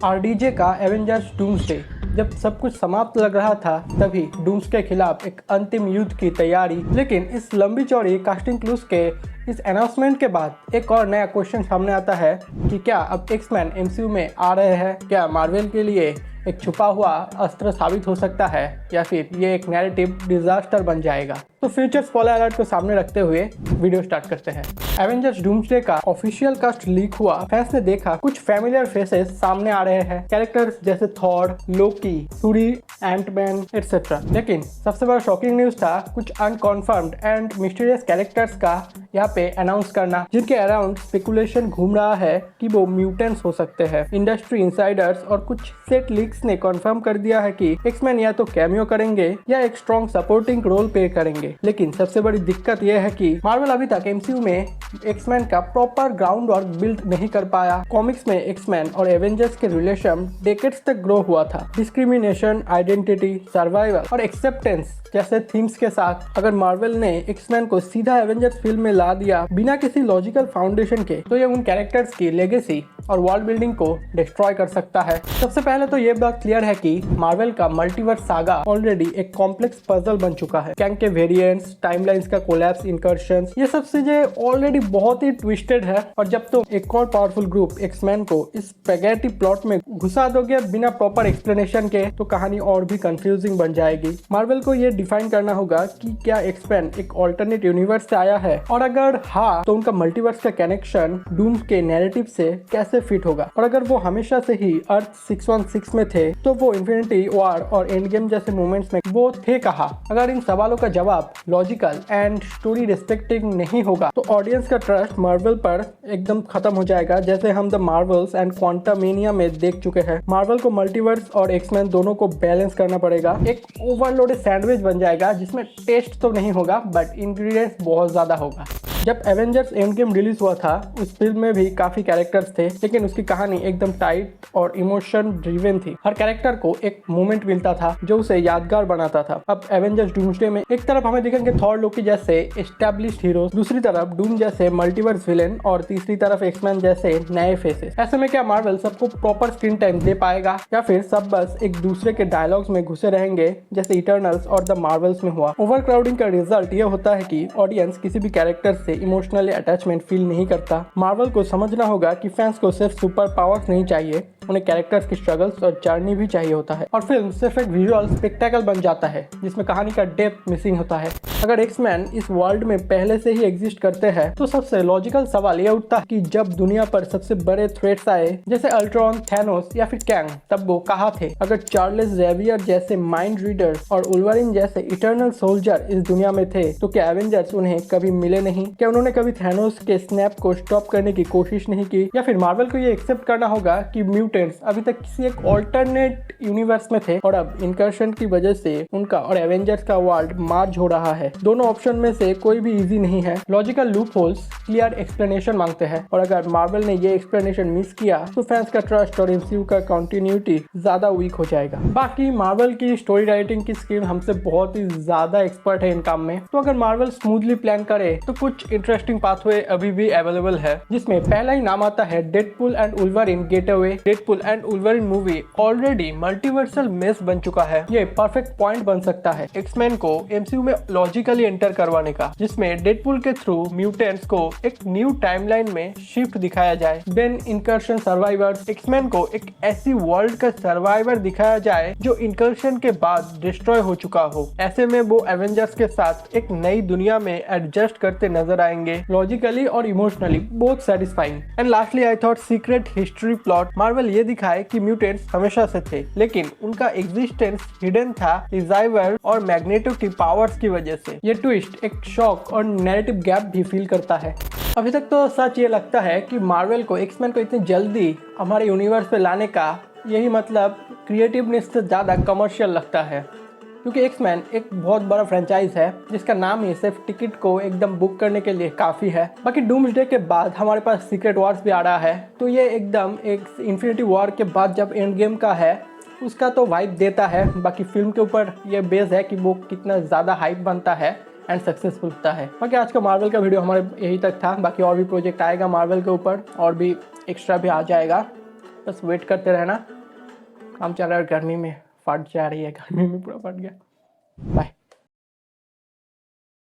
RDJ का Avengers doomsday. जब सब कुछ समाप्त लग रहा था तभी डूम्स के खिलाफ एक अंतिम युद्ध की तैयारी। लेकिन इस लंबी चौड़ी कास्टिंग क्लूज के इस अनाउंसमेंट के बाद एक और नया क्वेश्चन सामने आता है कि क्या अब एक्समैन एमसीयू में आ रहे हैं? क्या मार्वल के लिए एक छुपा हुआ अस्त्र साबित हो सकता है या फिर ये एक नैरेटिव डिजास्टर बन जाएगा? तो फ्यूचर स्पॉइलर अलर्ट को सामने रखते हुए वीडियो स्टार्ट करते हैं। एवेंजर्स डूम्सडे का ऑफिशियल कास्ट लीक हुआ। फैंस ने देखा कुछ फैमिलियर फेसेस सामने आ रहे हैं, कैरेक्टर्स जैसे थॉर, लोकी, सूरी, एंटमैन एटसेट्रा। लेकिन सबसे बड़ा शॉकिंग न्यूज था कुछ अनकॉन्फर्म्ड एंड मिस्टीरियस कैरेक्टर्स का यहाँ पे अनाउंस करना, जिनके अराउंड स्पेकुलेशन घूम रहा है कि वो म्यूटेंट्स हो सकते हैं। इंडस्ट्री इंसाइडर्स और कुछ सेट लीक्स ने कंफर्म कर दिया है कि एक्समैन या तो कैमियो करेंगे या एक स्ट्रॉन्ग सपोर्टिंग रोल प्ले करेंगे। लेकिन सबसे बड़ी दिक्कत यह है कि मार्वल अभी तक एमसीयू में एक्समैन का प्रॉपर ग्राउंड वर्क बिल्ड नहीं कर पाया। कॉमिक्स में एक्समैन और एवेंजर्स के रिलेशन डेकेड्स तक ग्रो हुआ था। डिस्क्रिमिनेशन, आइडेंटिटी, सर्वाइवल और एक्सेप्टेंस जैसे थीम्स के साथ अगर मार्वल ने एक्समैन को सीधा एवेंजर्स फिल्म में ला दिया बिना किसी लॉजिकल फाउंडेशन के, तो ये उन कैरेक्टर्स की लेगेसी और वर्ल्ड बिल्डिंग को डिस्ट्रॉय कर सकता है। सबसे पहले तो ये बात क्लियर है कि मार्वल का मल्टीवर्स सागा ऑलरेडी एक कॉम्प्लेक्स पजल बन चुका है। कैंग के वेरिएंट्स, टाइमलाइंस का कोलैप्स, इंकर्शंस, ये सब चीजें ऑलरेडी बहुत ही ट्विस्टेड है। और जब तुम एक और पावरफुल ग्रुप एक्समैन को इस स्पैगेटी प्लॉट में घुसा दोगे बिना प्रॉपर एक्सप्लेनेशन के, तो कहानी और भी कंफ्यूजिंग बन जाएगी। मार्वल को ये डिफाइन करना होगा कि क्या एक्समैन एक ऑल्टरनेट यूनिवर्स से आया है, और अगर हाँ तो उनका मल्टीवर्स का कनेक्शन डूम के नैरेटिव से कैसे फिट होगा। और अगर वो हमेशा से ही अर्थ 616 में थे तो वो इन्फिनिटी वॉर और एंड गेम जैसे मोमेंट्स में वो थे कहाँ? अगर इन सवालों का जवाब लॉजिकल एंड स्टोरी रिस्पेक्टिंग नहीं होगा तो ऑडियंस का ट्रस्ट मार्वल पर एकदम खत्म हो जाएगा, जैसे हम द मार्वल्स एंड क्वांटामेनिया में देख चुके हैं। मार्वल को मल्टीवर्स और एक्समैन दोनों को बैलेंस करना पड़ेगा। एक ओवरलोडेड सैंडविच बन जाएगा जिसमें टेस्ट तो नहीं होगा बट इंग्रेडिएंट्स बहुत ज्यादा होगा। जब एवेंजर्स एंड गेम रिलीज हुआ था उस फिल्म में भी काफी कैरेक्टर्स थे, लेकिन उसकी कहानी एकदम टाइट और इमोशन ड्रिवन थी। हर कैरेक्टर को एक मोमेंट मिलता था जो उसे यादगार बनाता था। अब एवेंजर्स डूम्सडे में एक तरफ हमें दिखेंगे थॉर, लोकी जैसे एस्टैब्लिश्ड हीरोज, दूसरी तरफ डूम जैसे मल्टीवर्स विलेन और तीसरी तरफ एक्समैन जैसे नए फेसेस। ऐसे में क्या मार्वल सबको प्रॉपर स्क्रीन टाइम दे पाएगा या फिर सब बस एक दूसरे के डायलॉग्स में घुसे रहेंगे जैसे इटर्नल्स और द मार्वल्स में हुआ? ओवरक्राउडिंग का रिजल्ट ये होता है कि ऑडियंस किसी भी कैरेक्टर से इमोशनली अटैचमेंट फील नहीं करता। मार्वल को समझना होगा कि फैंस को सिर्फ सुपर पावर्स नहीं चाहिए, उन्हें कैरेक्टर्स की स्ट्रगल्स और जर्नी भी चाहिए होता है। और फिल्म सिर्फ एक विजुअल स्पेक्टेकल बन जाता है जिसमें कहानी का डेप्थ मिसिंग होता है। अगर एक्समैन इस वर्ल्ड में पहले से ही एग्जिस्ट करते हैं तो सबसे लॉजिकल सवाल ये उठता है कि जब दुनिया पर सबसे बड़े थ्रेट्स आए जैसे अल्ट्रॉन, थैनोस या फिर कैंग, तब वो कहाँ थे? अगर चार्ल्स ज़ेवियर जैसे माइंड रीडर्स और वुल्वरिन जैसे इटर्नल सोल्जर इस दुनिया में थे तो क्या एवेंजर्स उन्हें कभी मिले नहीं? क्या उन्होंने कभी थैनोस के स्नैप को स्टॉप करने की कोशिश नहीं की? या फिर मार्वल को ये एक्सेप्ट करना होगा कि म्यूटेंट्स अभी तक किसी एक ऑल्टरनेट यूनिवर्स में थे और अब इनकर्शन की वजह से उनका और एवेंजर्स का वर्ल्ड मार्ज हो रहा है? दोनों ऑप्शन में से कोई भी इजी नहीं है। Logical loop holes clear explanation मांगते हैं और अगर मार्वल ने ये एक्सप्लेनेशन मिस किया तो फैंस का ट्रस्ट और एमसीयू का कंटिन्यूटी ज्यादा वीक हो जाएगा। बाकी मार्वल की स्टोरी राइटिंग की स्किल हमसे बहुत ही ज्यादा एक्सपर्ट है इन काम में, तो अगर मार्वल स्मूथली प्लान करे तो कुछ इंटरेस्टिंग पाथवे अभी भी अवेलेबल है, जिसमें पहला ही नाम आता है Deadpool and Wolverine getaway. Deadpool and Wolverine movie already multiversal mess बन चुका है। ये परफेक्ट पॉइंट बन सकता है एक्समैन को एमसीयू में लॉजिकली एंटर करवाने का, जिसमें डेडपूल के थ्रू म्यूटेंट्स को एक न्यू टाइमलाइन में शिफ्ट दिखाया जाए। देन इनकर्शन सर्वाइवर्स, एक्समैन को एक ऐसी वर्ल्ड का सर्वाइवर दिखाया जाए जो इनकर्शन के बाद डिस्ट्रॉय हो चुका हो। ऐसे में वो एवेंजर्स के साथ एक नई दुनिया में एडजस्ट करते नजर आएंगे, लॉजिकली और emotionally both satisfying. And lastly I thought secret history plot. Marvel ये दिखाए कि म्यूटेंट्स हमेशा से थे लेकिन उनका एग्जिस्टेंस हिडन था डिजाइवर और मैग्नेटो की पावर्स की वजह से। ये ट्विस्ट एक शॉक और नैरेटिव गैप भी फील करता है। अभी तक तो सच ये लगता है कि मार्वल को एक्समैन को इतनी जल्दी हमारे यूनिवर्स पे लाने का यही मतलब क्रिएटिवनेस से ज़्यादा कमर्शियल लगता है, क्योंकि एक्समैन एक बहुत बड़ा फ्रेंचाइज है जिसका नाम ही सिर्फ टिकट को एकदम बुक करने के लिए काफ़ी है। बाकी डूम्सडे के बाद हमारे पास सीक्रेट वॉर्स भी आ रहा है, तो ये एकदम एक इन्फिनिटी वॉर के बाद जब एंड गेम का है उसका तो वाइब देता है। बाकी फिल्म के ऊपर ये बेस है कि वो कितना ज़्यादा हाइप बनता है एंड सक्सेसफुल होता है। बाकी आज का मार्वल का वीडियो हमारे यही तक था। बाकी और भी प्रोजेक्ट आएगा मार्वल के ऊपर और भी एक्स्ट्रा भी आ जाएगा। बस वेट करते रहना। काम चल रहा है, गर्मी में फट जा रही है, गर्मी में पूरा फट गया। बाय।